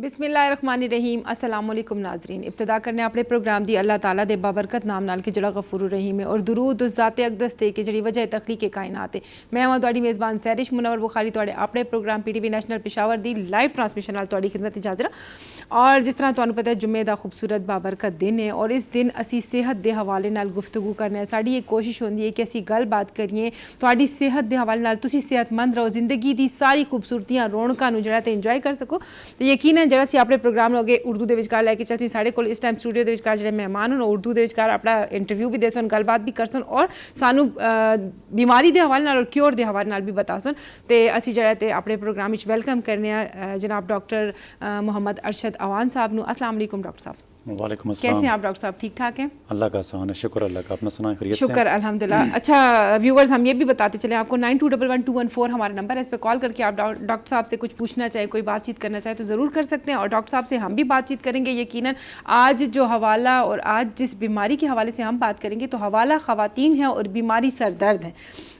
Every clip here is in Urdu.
بسم اللہ الرحمن الرحیم السلام علیکم ناظرین. ابتدا کرنے اپنے پروگرام دی اللہ تعالیٰ دے بابرکت نام نال کے جڑا غفور الرحیم ہے اور درود اس ذات اقدس تے کہ جڑی وجہ تخلیق کائنات ہے. میں ہاں تواڈی میزبان سہرش منور بخاری تواڈے اپنے programme P T V national Peshawar دی لائیو ٹرانسمیشن نال تواڈی خدمت وچ حاضر. اور جس طرح تانوں پتہ ہے جمعے دا خوبصورت بابرکت دن ہے اور اس دن اسی صحت دے حوالے نال گفتگو کرنا ہے. ساڈی ایک کوشش ہوندی ہے کہ اسی گل بات کریے تواڈی صحت دے حوالے نال تسی صحت مند رہو, زندگی دی ساری خوبصورتیاں رونقاں نو جڑا تے انجوائے کر سکو. تو یقیناً جڑا سی اپنے پروگرام لوگے اردو دے وچکار لے کے چلسی. ساڈے کول اس ٹائم اسٹوڈیو دے وچکار جڑے مہمان ہن اردو دے وچکار اپنا انٹرویو بھی دے سن, گل بات بھی کرسن اور سانو بیماری دے حوالے نال اور کیور دے حوالے نال بھی بتا سن. تے اسی جڑا تے اپنے پروگرام وچ ویلکم کرنے جناب ڈاکٹر محمد ارشد اوان صاحب نو. السلام علیکم ڈاکٹر صاحب. وعلیکم السلام. کیسے ہیں آپ ڈاکٹر صاحب؟ ٹھیک ٹھاک ہیں؟ اللہ کا احسان ہے, شکر اللہ کا. اپنا سنائیں, خیریت سے؟ شکر الحمدللہ. اچھا ویورز, ہم یہ بھی بتاتے چلیں آپ کو 92111214 ہمارا نمبر ہے, اس پہ کال کر کے آپ ڈاکٹر صاحب سے کچھ پوچھنا چاہے, کوئی بات چیت کرنا چاہے تو ضرور کر سکتے ہیں. اور ڈاکٹر صاحب سے ہم بھی بات چیت کریں گے. یقیناً آج جو حوالہ اور آج جس بیماری کے حوالے سے ہم بات کریں گے تو حوالہ خواتین ہے اور بیماری سر درد ہے.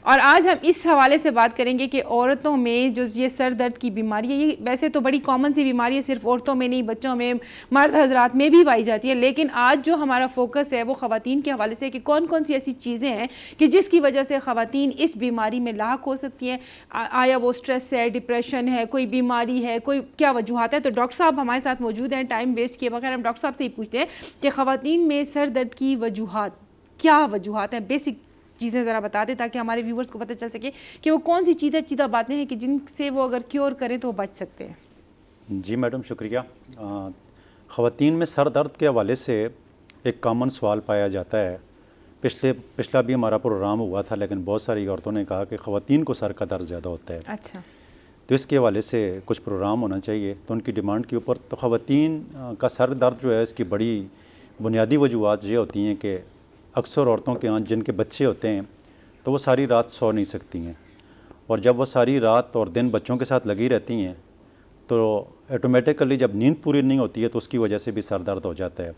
اور آج ہم اس حوالے سے بات کریں گے کہ عورتوں میں جو یہ سر درد کی بیماری ہے, یہ ویسے تو بڑی کامن سی بیماری ہے, صرف عورتوں میں نہیں بچوں میں مرد حضرات میں بھی پائی جاتی ہے. لیکن آج جو ہمارا فوکس ہے وہ خواتین کے حوالے سے کہ کون کون سی ایسی چیزیں ہیں کہ جس کی وجہ سے خواتین اس بیماری میں لاحق ہو سکتی ہیں. آیا وہ سٹریس ہے, ڈپریشن ہے, کوئی بیماری ہے, کوئی کیا وجوہات ہے. تو ڈاکٹر صاحب ہمارے ساتھ موجود ہیں. ٹائم ویسٹ کیے بغیر ہم ڈاکٹر صاحب سے ہی پوچھتے ہیں کہ خواتین میں سر درد کی وجوہات کیا وجوہات ہیں. بیسک چیزیں ذرا بتا دیں تاکہ ہمارے ویورز کو پتہ چل سکے کہ وہ کون سی چیزیں باتیں ہیں کہ جن سے وہ اگر کیور کریں تو وہ بچ سکتے ہیں. جی میڈم, شکریہ. خواتین میں سر درد کے حوالے سے ایک کامن سوال پایا جاتا ہے. پچھلا بھی ہمارا پروگرام ہوا تھا, لیکن بہت ساری عورتوں نے کہا کہ خواتین کو سر کا درد زیادہ ہوتا ہے. اچھا, تو اس کے حوالے سے کچھ پروگرام ہونا چاہیے. تو ان کی ڈیمانڈ کے اوپر تو خواتین کا سر درد جو ہے اس کی بڑی بنیادی وجوہات یہ ہوتی ہیں کہ اکثر عورتوں کے ہاں جن کے بچے ہوتے ہیں تو وہ ساری رات سو نہیں سکتی ہیں, اور جب وہ ساری رات اور دن بچوں کے ساتھ لگی رہتی ہیں تو آٹومیٹیکلی جب نیند پوری نہیں ہوتی ہے تو اس کی وجہ سے بھی سر درد ہو جاتا ہے.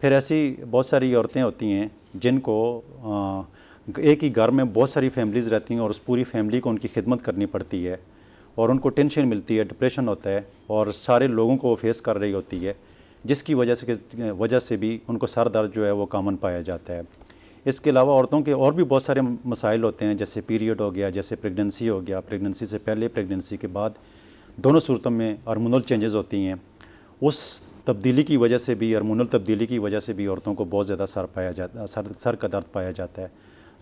پھر ایسی بہت ساری عورتیں ہوتی ہیں جن کو ایک ہی گھر میں بہت ساری فیملیز رہتی ہیں اور اس پوری فیملی کو ان کی خدمت کرنی پڑتی ہے اور ان کو ٹینشن ملتی ہے, ڈپریشن ہوتا ہے اور سارے لوگوں کو وہ فیس کر رہی ہوتی ہے, جس کی وجہ سے بھی ان کو سر درد جو ہے وہ کامن پایا جاتا ہے. اس کے علاوہ عورتوں کے اور بھی بہت سارے مسائل ہوتے ہیں, جیسے پیریڈ ہو گیا, جیسے پریگننسی ہو گیا, پریگننسی سے پہلے, پریگننسی کے بعد, دونوں صورتوں میں ہارمونل چینجز ہوتی ہیں. اس تبدیلی کی وجہ سے بھی, ہارمونل تبدیلی کی وجہ سے بھی عورتوں کو بہت زیادہ سر کا درد پایا جاتا ہے.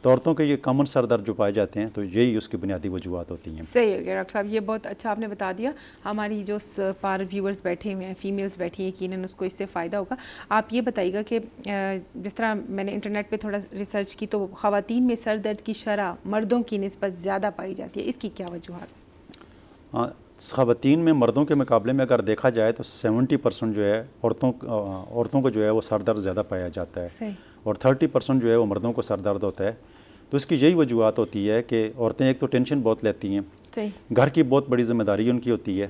تو عورتوں کے یہ کامن سر درد جو پائے جاتے ہیں تو یہی اس کی بنیادی وجوہات ہوتی ہیں. صحیح ہے ڈاکٹر صاحب, یہ بہت اچھا آپ نے بتا دیا. ہماری جو پار ویورز بیٹھے ہوئے ہیں, فیمیلز بیٹھی ہیں, یقیناً اس کو اس سے فائدہ ہوگا. آپ یہ بتائیے گا کہ جس طرح میں نے انٹرنیٹ پہ تھوڑا ریسرچ کی تو خواتین میں سر درد کی شرح مردوں کی نسبت زیادہ پائی جاتی ہے, اس کی کیا وجوہات؟ خواتین میں مردوں کے مقابلے میں اگر دیکھا جائے تو 70% جو ہے عورتوں کو جو ہے وہ سر درد زیادہ پایا جاتا ہے, اور 30% جو ہے وہ مردوں کو سر درد ہوتا ہے. تو اس کی یہی وجوہات ہوتی ہے کہ عورتیں ایک تو ٹینشن بہت لیتی ہیں, گھر کی بہت بڑی ذمہ داری ان کی ہوتی ہے,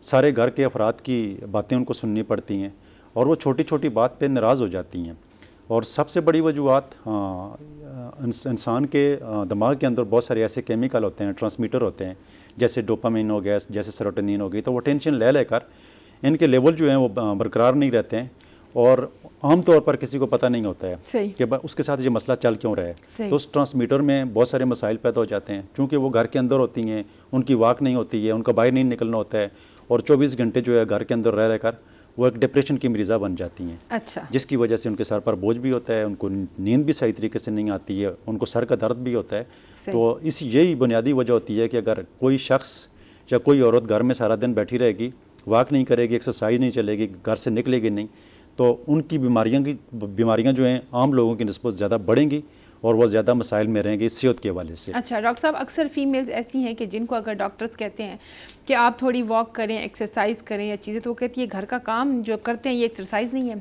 سارے گھر کے افراد کی باتیں ان کو سننی پڑتی ہیں اور وہ چھوٹی چھوٹی بات پہ ناراض ہو جاتی ہیں. اور سب سے بڑی وجوہات انسان کے دماغ کے اندر بہت سارے ایسے کیمیکل ہوتے ہیں, ٹرانسمیٹر ہوتے ہیں, جیسے ڈوپامین ہو گیا, جیسے سیروٹونین ہو گئی. تو وہ ٹینشن لے کر ان کے لیول جو ہیں وہ برقرار نہیں رہتے ہیں اور عام طور پر کسی کو پتہ نہیں ہوتا ہے کہ اس کے ساتھ یہ مسئلہ چل کیوں رہا ہے. تو اس ٹرانسمیٹر میں بہت سارے مسائل پیدا ہو جاتے ہیں, چونکہ وہ گھر کے اندر ہوتی ہیں, ان کی واک نہیں ہوتی ہے, ان کا باہر نہیں نکلنا ہوتا ہے, اور 24 گھنٹے جو ہے گھر کے اندر رہ کر وہ ایک ڈپریشن کی مریضہ بن جاتی ہیں. اچھا, جس کی وجہ سے ان کے سر پر بوجھ بھی ہوتا ہے, ان کو نیند بھی صحیح طریقے سے نہیں آتی ہے, ان کو سر کا درد بھی ہوتا ہے. تو یہی بنیادی وجہ ہوتی ہے کہ اگر کوئی شخص یا کوئی عورت گھر میں سارا دن بیٹھی رہے گی, واک نہیں کرے گی, ایکسرسائز نہیں چلے گی, گھر سے نکلے گی نہیں, تو ان کی بیماریاں جو ہیں عام لوگوں کی نسبت زیادہ بڑھیں گی اور وہ زیادہ مسائل میں رہیں گے صحت کے حوالے سے. اچھا ڈاکٹر صاحب, اکثر فیمیلز ایسی ہیں کہ جن کو اگر ڈاکٹرز کہتے ہیں کہ آپ تھوڑی واک کریں, ایکسرسائز کریں یا چیزیں, تو وہ کہتی ہے گھر کا کام جو کرتے ہیں یہ ایکسرسائز نہیں ہے,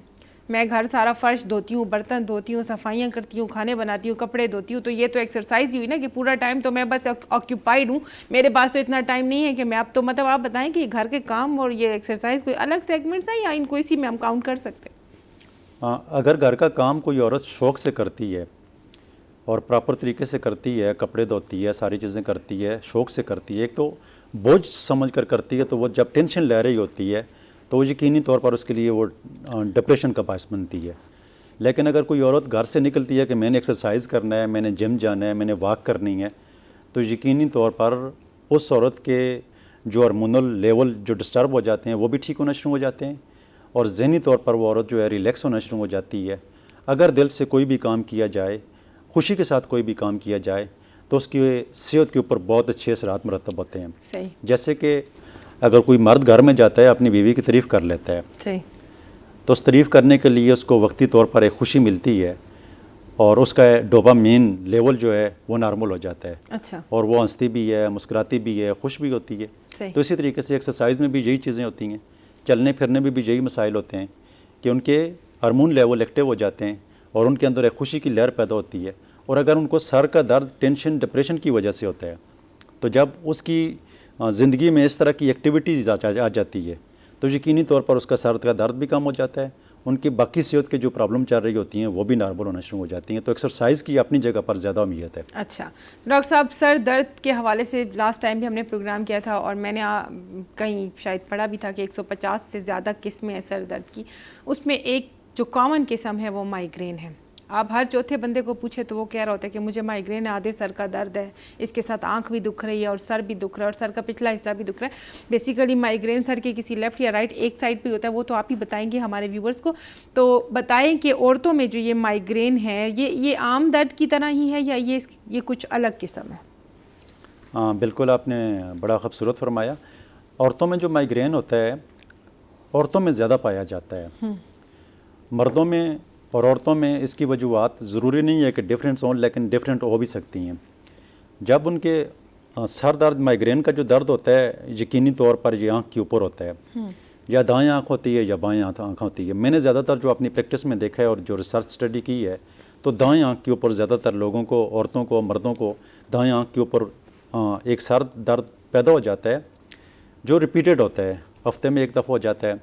میں گھر سارا فرش دھوتی ہوں, برتن دھوتی ہوں, صفائیاں کرتی ہوں, کھانے بناتی ہوں, کپڑے دھوتی ہوں, تو یہ تو ایکسرسائز ہی ہوئی نا کہ پورا ٹائم تو میں بس آکیوپائڈ ہوں, میرے پاس تو اتنا ٹائم نہیں ہے کہ میں اب تو مطلب آپ بتائیں کہ گھر کے کام اور یہ ایکسرسائز کوئی الگ سیگمنٹس ہیں یا ان کو اسی میں ہم کاؤنٹ کر سکتے ہیں؟ اگر گھر کا کام کوئی عورت شوق سے کرتی ہے اور پراپر طریقے سے کرتی ہے, کپڑے دھوتی ہے, ساری چیزیں کرتی ہے, شوق سے کرتی ہے, ایک تو بوجھ سمجھ کر کرتی ہے, تو وہ جب ٹینشن لے رہی ہوتی ہے تو وہ یقینی طور پر اس کے لیے وہ ڈپریشن کا باعث بنتی ہے. لیکن اگر کوئی عورت گھر سے نکلتی ہے کہ میں نے ایکسرسائز کرنا ہے, میں نے جم جانا ہے, میں نے واک کرنی ہے, تو یقینی طور پر اس عورت کے جو ہارمونل لیول جو ڈسٹرب ہو جاتے ہیں وہ بھی ٹھیک ہونا شروع ہو جاتے ہیں, اور ذہنی طور پر وہ عورت جو ہے ریلیکس ہونا شروع ہو جاتی ہے. اگر دل سے کوئی بھی کام کیا جائے, خوشی کے ساتھ کوئی بھی کام کیا جائے, تو اس کی صحت کے اوپر بہت اچھے اثرات مرتب ہوتے ہیں. صحیح. جیسے کہ اگر کوئی مرد گھر میں جاتا ہے اپنی بیوی کی تعریف کر لیتا ہے, صحیح, تو اس تعریف کرنے کے لیے اس کو وقتی طور پر ایک خوشی ملتی ہے, اور اس کا ڈوپامین لیول جو ہے وہ نارمل ہو جاتا ہے. اچھا. اور وہ ہنستی بھی ہے, مسکراتی بھی ہے, خوش بھی ہوتی ہے. صحیح. تو اسی طریقے سے ایکسرسائز میں بھی یہی چیزیں ہوتی ہیں, چلنے پھرنے میں بھی یہی مسائل ہوتے ہیں کہ ان کے ہارمون لیول ایکٹیو ہو جاتے ہیں اور ان کے اندر ایک خوشی کی لہر پیدا ہوتی ہے. اور اگر ان کو سر کا درد ٹینشن ڈپریشن کی وجہ سے ہوتا ہے, تو جب اس کی زندگی میں اس طرح کی ایکٹیویٹیز آ جاتی ہے, تو یقینی طور پر اس کا سر کا درد بھی کم ہو جاتا ہے, ان کی باقی صحت کے جو پرابلم چل رہی ہوتی ہیں وہ بھی نارمل ہونا شروع ہو جاتی ہیں. تو ایکسرسائز کی اپنی جگہ پر زیادہ اہمیت ہے. اچھا ڈاکٹر صاحب, سر درد کے حوالے سے لاسٹ ٹائم بھی ہم نے پروگرام کیا تھا, اور میں نے کہیں شاید پڑھا بھی تھا کہ 150 سے زیادہ قسمیں ہیں سر درد کی. اس میں ایک جو کامن قسم ہے وہ مائیگرین ہے. آپ ہر چوتھے بندے کو پوچھے تو وہ کہہ رہا ہوتا ہے کہ مجھے مائیگرین ہے, آدھے سر کا درد ہے, اس کے ساتھ آنکھ بھی دکھ رہی ہے اور سر بھی دکھ رہا ہے اور سر کا پچھلا حصہ بھی دکھ رہا ہے. بیسیکلی مائیگرین سر کے کسی لیفٹ یا رائٹ ایک سائڈ پہ ہوتا ہے, وہ تو آپ ہی بتائیں گے ہمارے ویورز کو. تو بتائیں کہ عورتوں میں جو یہ مائیگرین ہے یہ عام درد کی طرح ہی ہے یا یہ کچھ الگ قسم ہے؟ ہاں بالکل, آپ نے بڑا خوبصورت فرمایا. عورتوں میں جو مائیگرین ہوتا ہے عورتوں میں زیادہ پایا جاتا ہے. مردوں میں اور عورتوں میں اس کی وجوہات ضروری نہیں ہے کہ ڈفرینس ہوں, لیکن ڈفرینٹ ہو بھی سکتی ہیں. جب ان کے سر درد مائیگرین کا جو درد ہوتا ہے یقینی طور پر یہ آنکھ کے اوپر ہوتا ہے, یا دائیں آنکھ ہوتی ہے یا بائیں آنکھ ہوتی ہے. میں نے زیادہ تر جو اپنی پریکٹس میں دیکھا ہے اور جو ریسرچ اسٹڈی کی ہے, تو دائیں آنکھ کے اوپر زیادہ تر لوگوں کو, عورتوں کو, مردوں کو دائیں آنکھ کے اوپر ایک سر درد پیدا ہو جاتا ہے جو ریپیٹڈ ہوتا ہے, ہفتے میں ایک دفعہ ہو جاتا ہے.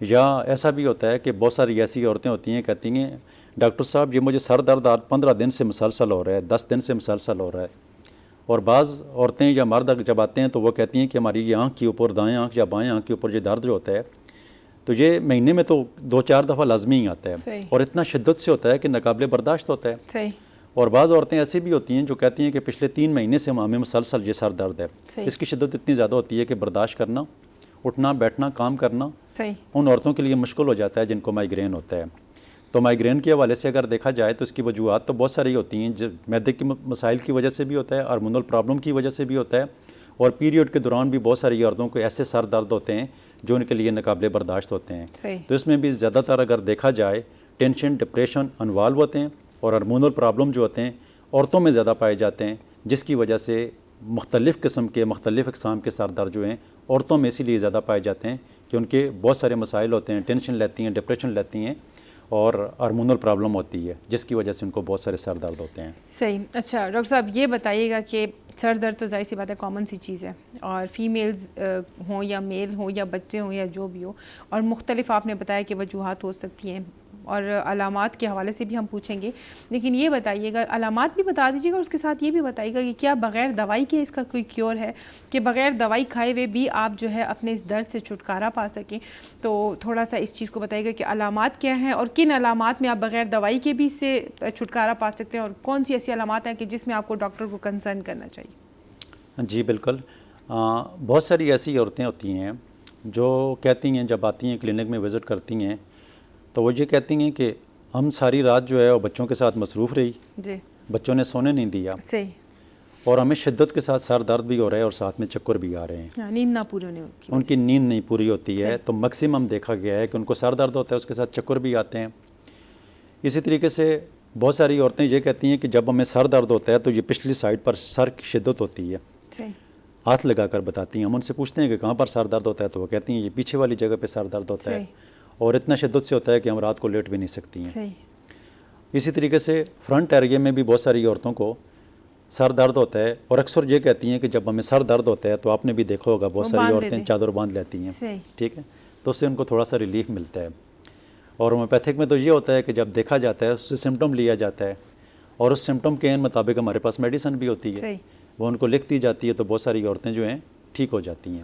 یا ایسا بھی ہوتا ہے کہ بہت ساری ایسی عورتیں ہوتی ہیں کہتی ہیں ڈاکٹر صاحب یہ مجھے سر درد 15 دن سے مسلسل ہو رہا ہے, 10 دن سے مسلسل ہو رہا ہے. اور بعض عورتیں یا مرد جب آتے ہیں تو وہ کہتی ہیں کہ ہماری یہ آنکھ کے اوپر, دائیں آنکھ یا بائیں آنکھ کے اوپر یہ درد جو ہوتا ہے تو یہ مہینے میں تو 2-4 دفعہ لازمی ہی آتا ہے, اور اتنا شدت سے ہوتا ہے کہ ناقابل برداشت ہوتا ہے. صحیح. اور بعض عورتیں ایسی بھی ہوتی ہیں جو کہتی ہیں کہ پچھلے 3 مہینے سے ہمیں مسلسل یہ سر درد ہے. اس کی شدت اتنی زیادہ ہوتی ہے کہ برداشت کرنا, اٹھنا بیٹھنا کام کرنا ان عورتوں کے لیے مشکل ہو جاتا ہے جن کو مائیگرین ہوتا ہے. تو مائیگرین کے حوالے سے اگر دیکھا جائے تو اس کی وجوہات تو بہت ساری ہوتی ہیں. معدے کے مسائل کی وجہ سے بھی ہوتا ہے, ہارمونل پرابلم کی وجہ سے بھی ہوتا ہے, اور پیریڈ کے دوران بھی بہت ساری عورتوں کو ایسے سر درد ہوتے ہیں جو ان کے لیے ناقابل برداشت ہوتے ہیں. تو اس میں بھی زیادہ تر اگر دیکھا جائے ٹینشن ڈپریشن انوالو ہوتے ہیں, اور ہارمونل پرابلم جو ہوتے ہیں عورتوں میں زیادہ پائے جاتے ہیں, جس کی وجہ سے مختلف قسم کے مختلف اقسام کے سر درد جو ہیں عورتوں میں اسی لیے زیادہ پائے جاتے ہیں کہ ان کے بہت سارے مسائل ہوتے ہیں, ٹینشن لیتی ہیں, ڈپریشن لیتی ہیں, اور ہارمونل پرابلم ہوتی ہے جس کی وجہ سے ان کو بہت سارے سر درد ہوتے ہیں. صحیح. اچھا ڈاکٹر صاحب یہ بتائیے گا کہ سر درد تو ظاہر سی بات ہے کامن سی چیز ہے, اور فیمیلز ہوں یا میل ہوں یا بچے ہوں یا جو بھی ہو, اور مختلف آپ نے بتایا کہ وجوہات ہو سکتی ہیں, اور علامات کے حوالے سے بھی ہم پوچھیں گے. لیکن یہ بتائیے گا, علامات بھی بتا دیجیے گا, اور اس کے ساتھ یہ بھی بتائیے گا کہ کیا بغیر دوائی کے اس کا کوئی کیور ہے, کہ بغیر دوائی کھائے ہوئے بھی آپ جو ہے اپنے اس درد سے چھٹکارا پا سکیں. تو تھوڑا سا اس چیز کو بتائیے گا کہ علامات کیا ہیں, اور کن علامات میں آپ بغیر دوائی کے بھی اس سے چھٹکارا پا سکتے ہیں, اور کون سی ایسی علامات ہیں کہ جس میں آپ کو ڈاکٹر کو کنسرن کرنا چاہیے. جی بالکل, بہت ساری ایسی عورتیں ہوتی ہیں جو کہتی ہیں جب آتی ہیں کلینک میں وزٹ کرتی ہیں تو وہ یہ کہتی ہیں کہ ہم ساری رات جو ہے وہ بچوں کے ساتھ مصروف رہی, بچوں نے سونے نہیں دیا, اور ہمیں شدت کے ساتھ سر درد بھی ہو رہا ہے اور ساتھ میں چکر بھی آ رہے ہیں, نیند نہ پوری ہونے کی, ان کی نیند نہیں پوری ہوتی ہے. تو میکسیمم دیکھا گیا ہے کہ ان کو سر درد ہوتا ہے, اس کے ساتھ چکر بھی آتے ہیں. اسی طریقے سے بہت ساری عورتیں یہ کہتی ہیں کہ جب ہمیں سر درد ہوتا ہے تو یہ پچھلی سائڈ پر سر کی شدت ہوتی ہے, ہاتھ لگا کر بتاتی ہیں. ہم ان سے پوچھتے ہیں کہ کہاں پر سر درد ہوتا ہے تو وہ کہتی ہیں یہ پیچھے والی جگہ پہ سر درد ہوتا ہے, اور اتنا شدت سے ہوتا ہے کہ ہم رات کو لیٹ بھی نہیں سکتی ہیں. اسی طریقے سے فرنٹ ایریا میں بھی بہت ساری عورتوں کو سر درد ہوتا ہے, اور اکثر یہ کہتی ہیں کہ جب ہمیں سر درد ہوتا ہے تو آپ نے بھی دیکھا ہوگا بہت ساری عورتیں چادر باندھ لیتی ہیں, ٹھیک ہے, تو اس سے ان کو تھوڑا سا ریلیف ملتا ہے. اور ہومیوپیتھک میں تو یہ ہوتا ہے کہ جب دیکھا جاتا ہے اس سے سمٹم لیا جاتا ہے, اور اس سمٹم کے مطابق ہمارے پاس میڈیسن بھی ہوتی ہے, وہ ان کو لکھ دی جاتی ہے, تو بہت ساری عورتیں جو ہیں ٹھیک ہو جاتی ہیں.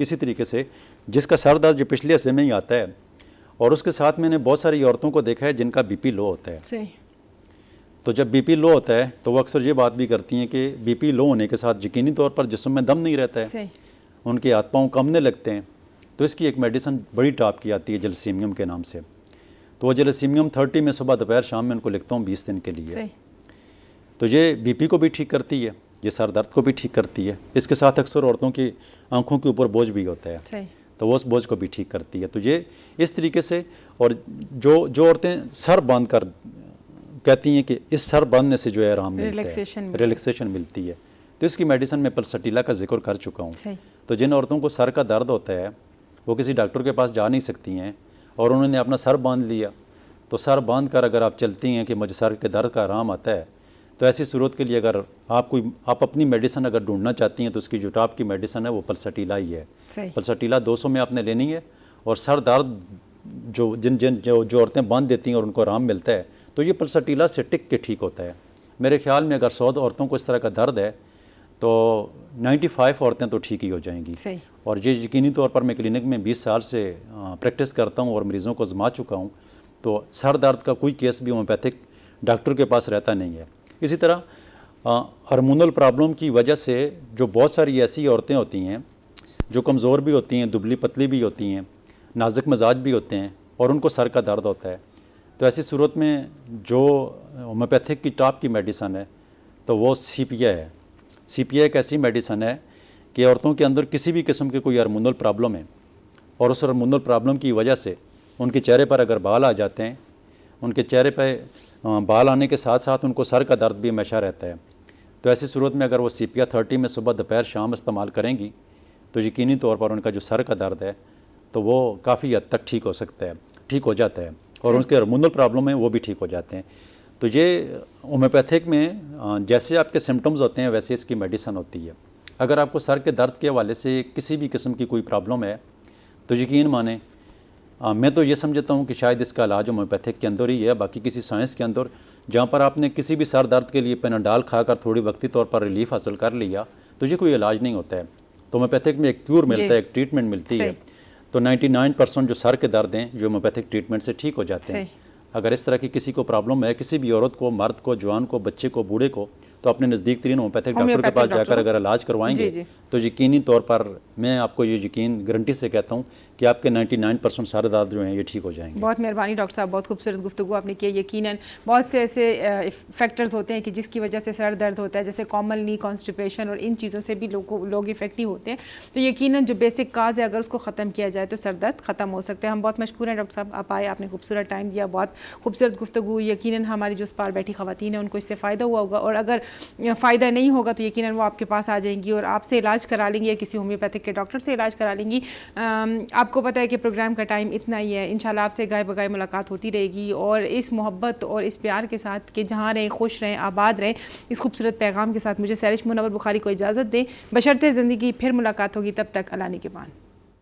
اسی طریقے سے جس کا سر درد جو پچھلے عرصے میں ہی آتا ہے، اور اس کے ساتھ میں نے بہت ساری عورتوں کو دیکھا ہے جن کا بی پی لو ہوتا ہے. صحیح. تو جب بی پی لو ہوتا ہے تو وہ اکثر یہ بات بھی کرتی ہیں کہ بی پی لو ہونے کے ساتھ یقینی طور پر جسم میں دم نہیں رہتا ہے، صحیح. ان کے ہاتھ پاؤں کمنے لگتے ہیں. تو اس کی ایک میڈیسن بڑی ٹاپ کی آتی ہے جلسیمیم کے نام سے. تو وہ جلسیمیم 30 میں صبح دوپہر شام میں ان کو لکھتا ہوں 20 دن کے لیے. صحیح. تو یہ بی پی کو بھی ٹھیک کرتی ہے، یہ سر درد کو بھی ٹھیک کرتی ہے. اس کے ساتھ اکثر عورتوں کی آنکھوں کے اوپر بوجھ بھی ہوتا ہے، صحیح. تو وہ اس بوجھ کو بھی ٹھیک کرتی ہے. تو یہ اس طریقے سے، اور جو عورتیں سر باندھ کر کہتی ہیں کہ اس سر باندھنے سے جو ہے آرام ملتا ہے، ریلیکسیشن ملتی ہے، تو اس کی میڈیسن میں پلسٹیلا کا ذکر کر چکا ہوں. صحیح. تو جن عورتوں کو سر کا درد ہوتا ہے وہ کسی ڈاکٹر کے پاس جا نہیں سکتی ہیں اور انہوں نے اپنا سر باندھ لیا، تو سر باندھ کر اگر آپ چلتی ہیں کہ مجھے سر کے درد کا آرام آتا ہے، تو ایسی صورت کے لیے اگر آپ اپنی میڈیسن اگر ڈھونڈنا چاہتی ہیں تو اس کی جو ٹاپ کی میڈیسن ہے وہ پلسٹیلا ہی ہے. پلسٹیلا 200 میں آپ نے لینی ہے. اور سر درد جو عورتیں باندھ دیتی ہیں اور ان کو آرام ملتا ہے، تو یہ پلسٹیلا سے ٹک کے ٹھیک ہوتا ہے. میرے خیال میں اگر 100 عورتوں کو اس طرح کا درد ہے تو 95 عورتیں تو ٹھیک ہی ہو جائیں گی. اور یہ یقینی طور پر میں کلینک میں 20 سال سے پریکٹس کرتا ہوں اور مریضوں کو آزما چکا ہوں. تو سر درد کا کوئی کیس بھی ہومیوپیتھک ڈاکٹر کے پاس رہتا نہیں ہے. اسی طرح ہارمونل پرابلم کی وجہ سے جو بہت ساری ایسی عورتیں ہوتی ہیں جو کمزور بھی ہوتی ہیں، دبلی پتلی بھی ہوتی ہیں، نازک مزاج بھی ہوتے ہیں، اور ان کو سر کا درد ہوتا ہے، تو ایسی صورت میں جو ہومیوپیتھک کی ٹاپ کی میڈیسن ہے تو وہ سی پی آئی ہے. سی پی آئی ایک ایسی میڈیسن ہے کہ عورتوں کے اندر کسی بھی قسم کے کوئی ہارمونل پرابلم ہے اور اس ہارمونل پرابلم کی وجہ سے ان کے چہرے پر اگر بال آ جاتے ہیں، ان کے چہرے پہ بال آنے کے ساتھ ساتھ ان کو سر کا درد بھی ہمیشہ رہتا ہے، تو ایسی صورت میں اگر وہ سی پی آئی 30 میں صبح دوپہر شام استعمال کریں گی تو یقینی طور پر ان کا جو سر کا درد ہے تو وہ کافی حد تک ٹھیک ہو سکتا ہے، ٹھیک ہو جاتا ہے، اور ان کے ہارمونل پرابلم ہیں وہ بھی ٹھیک ہو جاتے ہیں. تو یہ ہومیوپیتھک میں جیسے آپ کے سمٹمز ہوتے ہیں ویسے اس کی میڈیسن ہوتی ہے. اگر آپ کو سر کے درد کے حوالے سے کسی بھی قسم کی کوئی پرابلم ہے تو یقین مانیں، میں تو یہ سمجھتا ہوں کہ شاید اس کا علاج ہومیوپیتھک کے اندر ہی ہے. باقی کسی سائنس کے اندر جہاں پر آپ نے کسی بھی سر درد کے لیے پیناڈال کھا کر تھوڑی وقتی طور پر ریلیف حاصل کر لیا تو یہ کوئی علاج نہیں ہوتا ہے. تو ہومیوپیتھک میں ایک کیور ملتا ہے، ایک ٹریٹمنٹ ملتی ہے. تو 99% جو سر کے درد ہیں جو ہومیوپیتھک ٹریٹمنٹ سے ٹھیک ہو جاتے ہیں. اگر اس طرح کی کسی کو پرابلم ہے، کسی بھی عورت کو، مرد کو، جوان کو، بچے کو، بوڑھے کو، تو اپنے نزدیک ترین ہومیوپیتھک ڈاکٹر کے پاس جا کر اگر علاج کروائیں گے تو یقینی طور پر میں آپ کو یہ یقین گارنٹی سے کہتا ہوں کہ آپ کے 99% سارے درد جو ہیں یہ ٹھیک ہو جائیں گے. بہت مہربانی ڈاکٹر صاحب، بہت خوبصورت گفتگو آپ نے کی. یقیناً بہت سے ایسے فیکٹرز ہوتے ہیں کہ جس کی وجہ سے سر درد ہوتا ہے، جیسے کامن نی کانسٹیپیشن، اور ان چیزوں سے بھی لوگ افیکٹو ہوتے ہیں. تو یقیناً جو بیسک کاز ہے اگر اس کو ختم کیا جائے تو سر درد ختم ہو سکتا ہے. ہم بہت مشکور ہیں ڈاکٹر صاحب، آپ آئے، آپ نے خوبصورت ٹائم دیا، بہت خوبصورت گفتگو. یقیناً ہماری جو اس پار بیٹھی خواتین ہیں ان کو اس سے فائدہ ہوا ہوگا، اور اگر فائدہ نہیں ہوگا تو یقیناً وہ آپ کے پاس آ جائیں گی اور آپ سے علاج کرا لیں گی یا کسی ہومیوپیتھک کے ڈاکٹر سے علاج کرا لیں گی. آپ کو پتہ ہے کہ پروگرام کا ٹائم اتنا ہی ہے. انشاءاللہ آپ سے گائے بگائے ملاقات ہوتی رہے گی، اور اس محبت اور اس پیار کے ساتھ کہ جہاں رہیں خوش رہیں، آباد رہیں، اس خوبصورت پیغام کے ساتھ مجھے سیرش منور بخاری کو اجازت دیں. بشرطِ زندگی پھر ملاقات ہوگی، تب تک اللہ نگہبان.